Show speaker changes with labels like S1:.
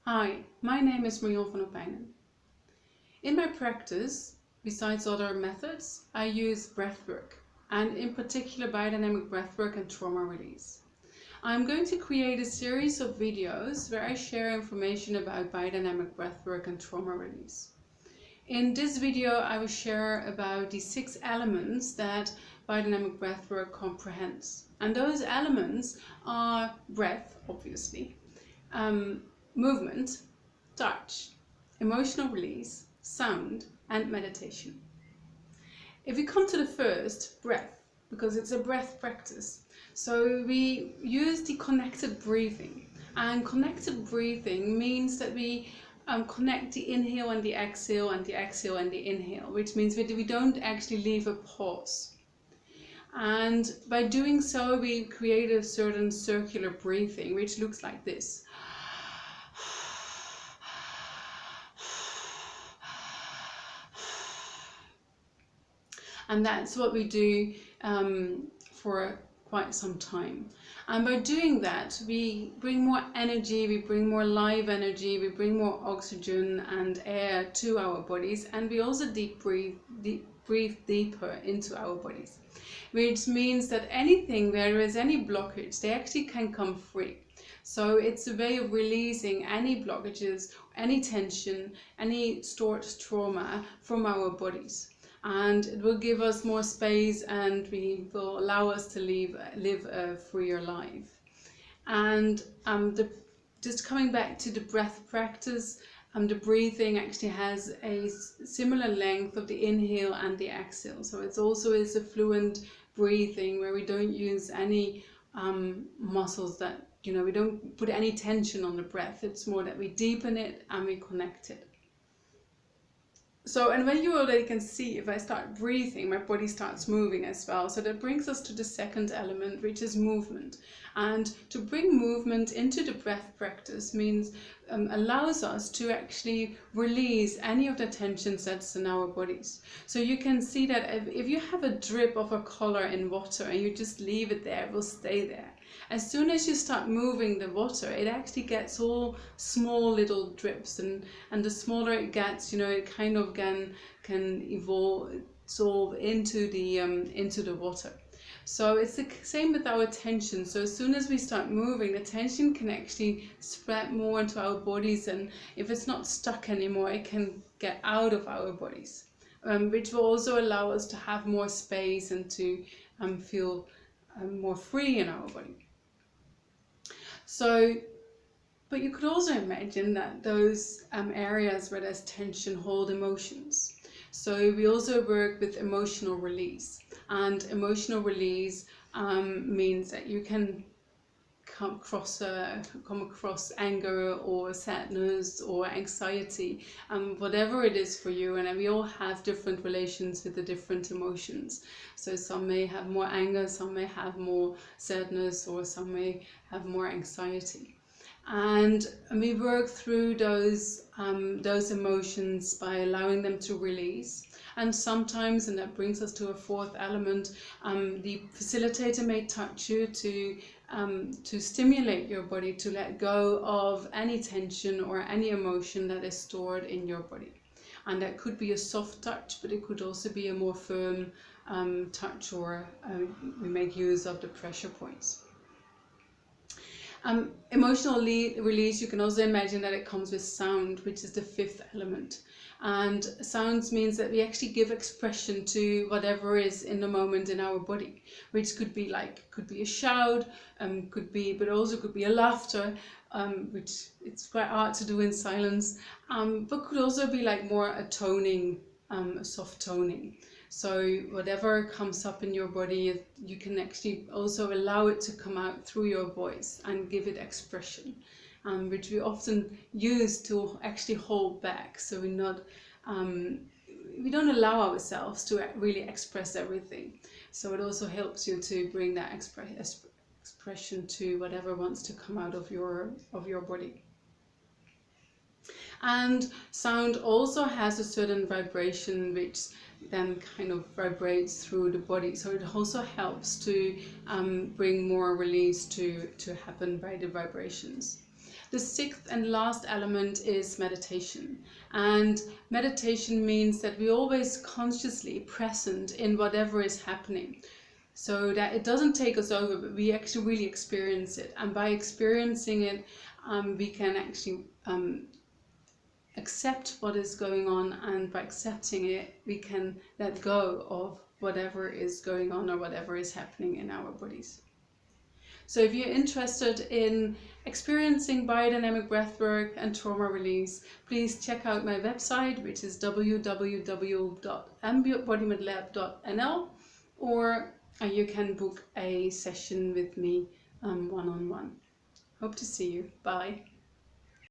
S1: Hi, my name is Marion van Opijnen. In my practice, besides other methods, I use breathwork, and in particular biodynamic breathwork and trauma release. I'm going to create a series of videos where I share information about biodynamic breathwork and trauma release. In this video, I will share about the 6 elements that biodynamic breathwork comprehends. And those elements are breath, obviously, movement, touch, emotional release, sound, and meditation. If we come to the first, breath, because it's a breath practice, so we use the connected breathing. And connected breathing means that we connect the inhale and the exhale and the exhale and the inhale, which means we don't actually leave a pause. And by doing so, we create a certain circular breathing, which looks like this. And that's what we do for quite some time. And by doing that, we bring more energy, we bring more live energy, we bring more oxygen and air to our bodies, and we also breathe deeper into our bodies, which means that anything where there is any blockage, they actually can come free. So it's a way of releasing any blockages, any tension, any stored trauma from our bodies. And it will give us more space, and we will allow us to live a freer life. And just coming back to the breath practice, the breathing actually has a similar length of the inhale and the exhale. So it also is a fluent breathing where we don't use any muscles that, we don't put any tension on the breath. It's more that we deepen it and we connect it. So, and when you already can see, if I start breathing, my body starts moving as well. So that brings us to the second element, which is movement. And to bring movement into the breath practice means allows us to actually release any of the tensions that's in our bodies. So you can see that if you have a drip of a color in water and you just leave it there, it will stay there. As soon as you start moving the water, it actually gets all small little drips, and the smaller it gets, it kind of can dissolve into the water. So it's the same with our tension. So as soon as we start moving, the tension can actually spread more into our bodies, and if it's not stuck anymore, it can get out of our bodies, which will also allow us to have more space and to feel more free in our body. So, but you could also imagine that those areas where there's tension hold emotions. So we also work with emotional release, and emotional release means that you can come across anger or sadness or anxiety, whatever it is for you. And we all have different relations with the different emotions. So some may have more anger, some may have more sadness, or some may have more anxiety. And we work through those emotions by allowing them to release. And sometimes, and that brings us to a fourth element, the facilitator may touch you to stimulate your body to let go of any tension or any emotion that is stored in your body. And that could be a soft touch, but it could also be a more firm touch, or we make use of the pressure points. Emotional release, you can also imagine that it comes with sound, which is the fifth element. And sounds means that we actually give expression to whatever is in the moment in our body, which could be a shout, but also could be a laughter, which it's quite hard to do in silence, but could also be more a toning, a soft toning. So whatever comes up in your body, you can actually also allow it to come out through your voice and give it expression, which we often use to actually hold back. So we don't allow ourselves to really express everything. So it also helps you to bring that expression to whatever wants to come out of your body. And sound also has a certain vibration which then kind of vibrates through the body. So it also helps to bring more release to happen by the vibrations. The sixth and last element is meditation. And meditation means that we're always consciously present in whatever is happening, so that it doesn't take us over, but we actually really experience it. And by experiencing it, we can actually accept what is going on, and by accepting it, we can let go of whatever is going on or whatever is happening in our bodies. So if you're interested in experiencing biodynamic breathwork and trauma release, please check out my website, which is www.embodiment.lab.nl, or you can book a session with me one-on-one. Hope to see you. Bye.